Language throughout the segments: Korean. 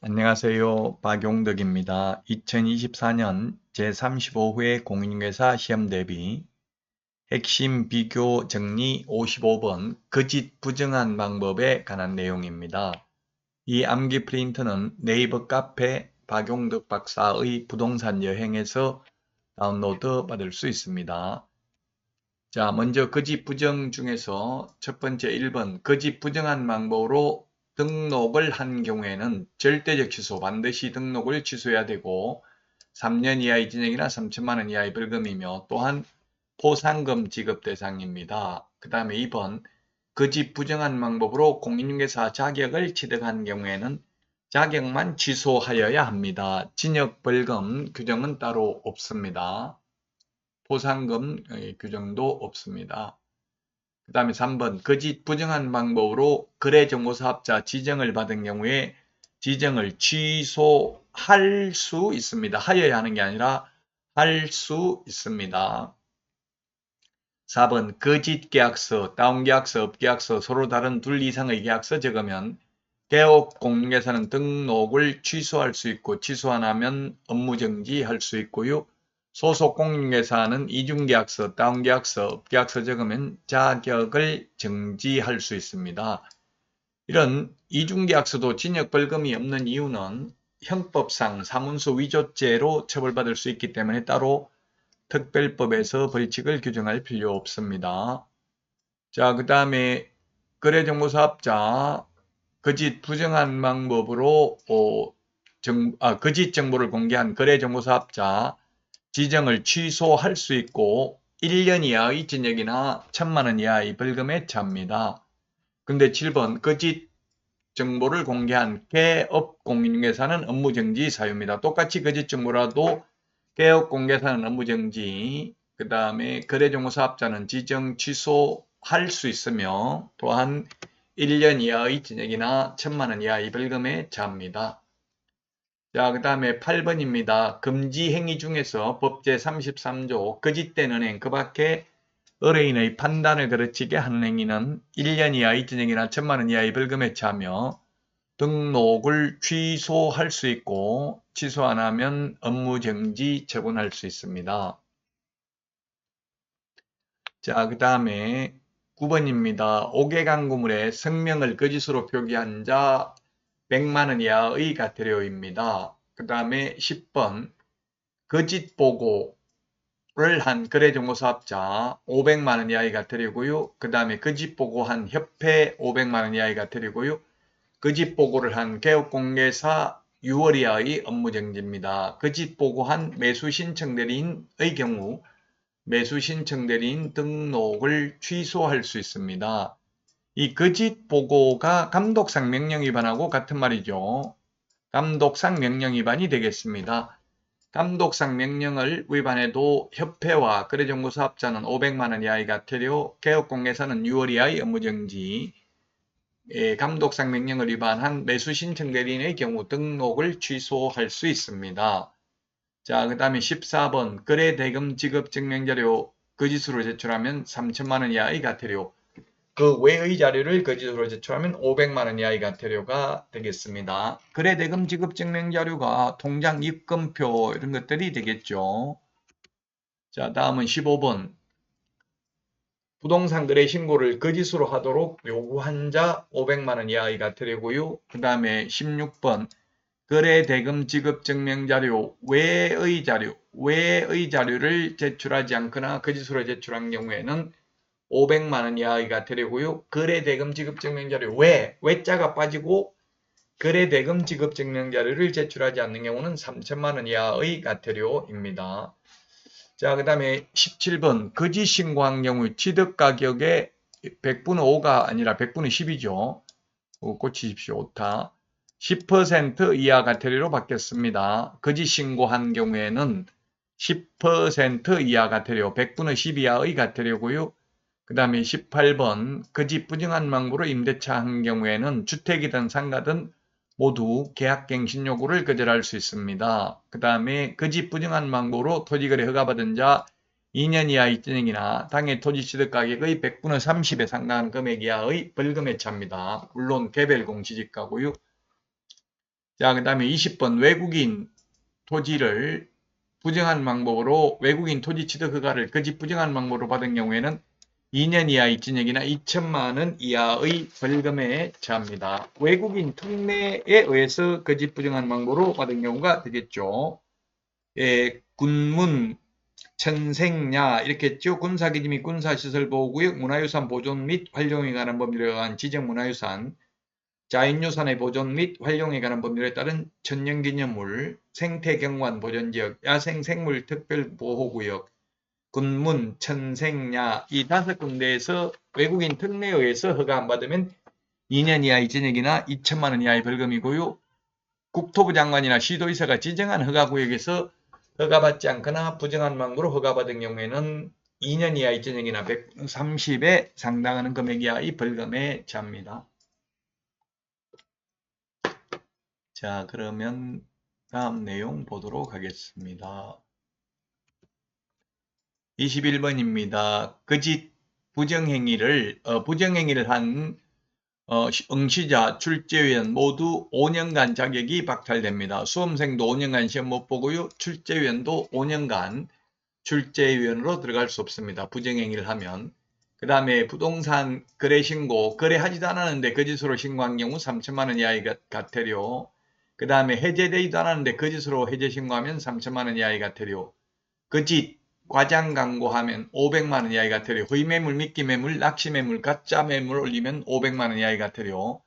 안녕하세요. 박용덕입니다. 2024년 제35회 공인중개사 시험 대비 핵심 비교 정리 55번 거짓 부정한 방법에 관한 내용입니다. 이 암기 프린트는 네이버 카페 박용덕 박사의 부동산 여행에서 다운로드 받을 수 있습니다. 자, 먼저 거짓 부정 중에서 첫 번째 1번 거짓 부정한 방법으로 등록을 한 경우에는 절대적 취소, 반드시 등록을 취소해야 되고 3년 이하의 징역이나 3천만 원 이하의 벌금이며 또한 포상금 지급 대상입니다. 그 다음에 2번 거짓 부정한 방법으로 공인중개사 자격을 취득한 경우에는 자격만 취소하여야 합니다. 징역 벌금 규정은 따로 없습니다. 포상금 규정도 없습니다. 그 다음에 3번 거짓 부정한 방법으로 거래정보사업자 지정을 받은 경우에 지정을 취소할 수 있습니다. 하여야 하는 게 아니라 할 수 있습니다. 4번 거짓 계약서, 다운계약서, 업계약서, 서로 다른 둘 이상의 계약서 적으면 개업 공인중개사는 등록을 취소할 수 있고 취소 안 하면 업무정지할 수 있고요. 소속 공인중개사는 이중계약서, 다운계약서, 업계약서 적으면 자격을 정지할 수 있습니다. 이런 이중계약서도 징역벌금이 없는 이유는 형법상 사문서 위조죄로 처벌받을 수 있기 때문에 따로 특별법에서 벌칙을 규정할 필요 없습니다. 자, 그 다음에 거래정보사업자 거짓 부정한 방법으로 거짓 정보를 공개한 거래정보사업자 지정을 취소할 수 있고 1년 이하의 징역이나 1천만 원 이하의 벌금에 처합니다. 근데 7번 거짓 정보를 공개한 개업 공인중개사는 업무정지 사유입니다. 똑같이 거짓 정보라도 개업 공개사는 업무정지, 그 다음에 거래정보사업자는 지정 취소할 수 있으며 또한 1년 이하의 징역이나 1천만 원 이하의 벌금에 처합니다. 자, 그 다음에 8번입니다. 금지 행위 중에서 법 제33조 거짓된 은행 그 밖에 의뢰인의 판단을 거르치게 하는 행위는 1년 이하의 징역이나 1천만 원 이하의 벌금에 처하며 등록을 취소할 수 있고 취소 안 하면 업무정지 처분할 수 있습니다. 자, 그 다음에 9번입니다. 5개 광고물에 성명을 거짓으로 표기한 자 100만 원 이하의 과태료입니다. 그 다음에 10번 거짓 보고를 한 거래정보사업자 500만 원 이하의 과태료고요. 그 다음에 거짓 보고한 협회 500만 원 이하의 과태료고요. 거짓 보고를 한 개업공개사 6월 이하의 업무정지입니다. 거짓 보고한 매수신청 대리인의 경우 매수신청 대리인 등록을 취소할 수 있습니다. 이 거짓 보고가 감독상 명령 위반하고 같은 말이죠. 감독상 명령 위반이 되겠습니다. 감독상 명령을 위반해도 협회와 거래정보사업자는 500만 원 이하의 과태료, 개업공개사는 6월 이하의 업무정지, 감독상 명령을 위반한 매수신청 대리인의 경우 등록을 취소할 수 있습니다. 자, 그 다음에 14번 거래대금 지급 증명자료 거짓으로 제출하면 3천만 원 이하의 과태료, 그 외의 자료를 거짓으로 제출하면 500만 원 이하의 과태료가 되겠습니다. 거래대금 지급 증명자료가 통장 입금표 이런 것들이 되겠죠. 자, 다음은 15번 부동산 거래 신고를 거짓으로 하도록 요구한 자 500만 원 이하의 과태료고요. 그 다음에 16번 거래 대금 지급 증명 자료 외의 자료를 제출하지 않거나 거짓으로 제출한 경우에는 500만 원 이하의 과태료고요. 거래 대금 지급 증명 자료 외자가 빠지고 거래 대금 지급 증명 자료를 제출하지 않는 경우는 3천만 원 이하의 과태료입니다. 자, 그 다음에 17번 거짓 신고한 경우 취득 가격의 100분의 5가 아니라 100분의 10이죠. 꽂히십시오. 오타. 10% 이하 과태료로 바뀌었습니다. 거짓 신고한 경우에는 10% 이하 과태료, 100분의 10 이하의 과태료고요. 그 다음에 18번 거짓 부정한 방법으로 임대차 한 경우에는 주택이든 상가든 모두 계약갱신 요구를 거절할 수 있습니다. 그 다음에 거짓 부정한 방법으로 토지거래 허가받은 자 2년 이하의 징역이나 당해 토지 취득 가격의 100분의 30에 상당한 금액 이하의 벌금에 처합니다. 물론 개별 공시지가고요. 자, 그 다음에 20번 외국인 토지를 부정한 방법으로 외국인 토지 취득 허가를 거짓 부정한 방법으로 받은 경우에는 2년 이하의 징역이나 2천만 원 이하의 벌금에 처합니다. 외국인 특례에 의해서 거짓 부정한 방법으로 받은 경우가 되겠죠. 예, 군문, 천생야 이렇게 했죠. 군사기지 및 군사시설보호구역, 문화유산 보존 및 활용에 관한 법률에 의한 지정문화유산, 자연유산의 보존 및 활용에 관한 법률에 따른 천년기념물, 생태경관 보존지역, 야생생물 특별보호구역, 군문, 천생야 이 5군데에서 외국인 특례에 의해서 허가 안 받으면 2년 이하의 징역이나 2천만 원 이하의 벌금이고요. 국토부 장관이나 시도의사가 지정한 허가구역에서 허가받지 않거나 부정한 방법으로 허가받은 경우에는 2년 이하의 징역이나 130에 상당하는 금액 이하의 벌금에 처합니다. 자, 그러면 다음 내용 보도록 하겠습니다. 21번입니다. 거짓 부정행위를 한 응시자, 출제위원 모두 5년간 자격이 박탈됩니다. 수험생도 5년간 시험 못 보고요. 출제위원도 5년간 출제위원으로 들어갈 수 없습니다. 부정행위를 하면. 그 다음에 부동산 거래신고, 거래하지도 않았는데 거짓으로 신고한 경우 3천만 원 이하의 과태료. 그 다음에 해제되지도 않았는데 거짓으로 해제 신고하면 3천만 원 이하의 과태료. 거짓 과장 광고하면 500만 원 이하의 과태료. 허위매물, 미끼매물, 낚시매물, 가짜매물 올리면 500만 원 이하의 과태료.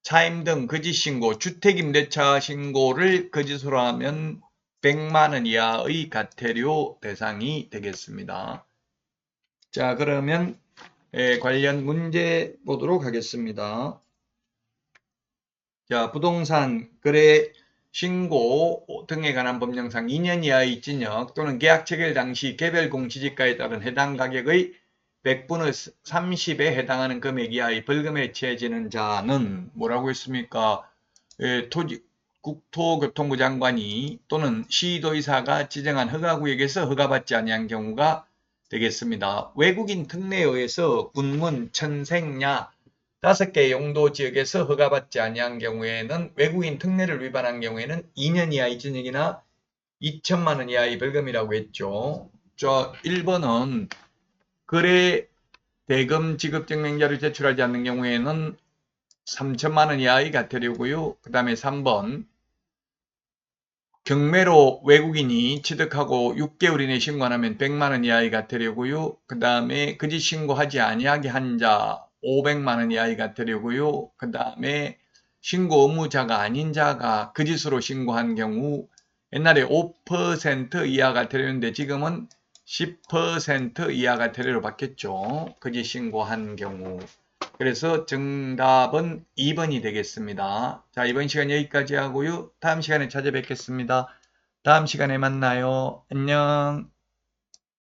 차임 등 거짓 신고, 주택임대차 신고를 거짓으로 하면 100만 원 이하의 과태료 대상이 되겠습니다. 자, 그러면 관련 문제 보도록 하겠습니다. 자, 부동산 거래 신고 등에 관한 법령상 2년 이하의 징역 또는 계약 체결 당시 개별 공시지가에 따른 해당 가격의 100분의 30에 해당하는 금액 이하의 벌금에 처해지는 자는 뭐라고 했습니까? 국토교통부 장관이 또는 시도의사가 지정한 허가구역에서 허가받지 아니한 경우가 되겠습니다. 외국인 특례에 의해서 군문, 천생야 5개 용도 지역에서 허가받지 아니한 경우에는 외국인 특례를 위반한 경우에는 2년 이하의 징역이나 2천만 원 이하의 벌금이라고 했죠. 저 1번은 거래 대금 지급 증명자를 제출하지 않는 경우에는 3천만 원 이하의 과태료고요. 그 다음에 3번 경매로 외국인이 취득하고 6개월 이내 신고 안 하면 100만 원 이하의 과태료고요. 그 다음에 거짓 신고하지 아니하게 한 자 500만 원 이하의 과태료고요. 그 다음에 신고 의무자가 아닌 자가 거짓으로 신고한 경우 옛날에 5% 이하 과태료였는데 지금은 10% 이하 과태료로 바뀌었죠. 거짓 신고한 경우. 그래서 정답은 2번이 되겠습니다. 자, 이번 시간 여기까지 하고요. 다음 시간에 찾아뵙겠습니다. 다음 시간에 만나요. 안녕.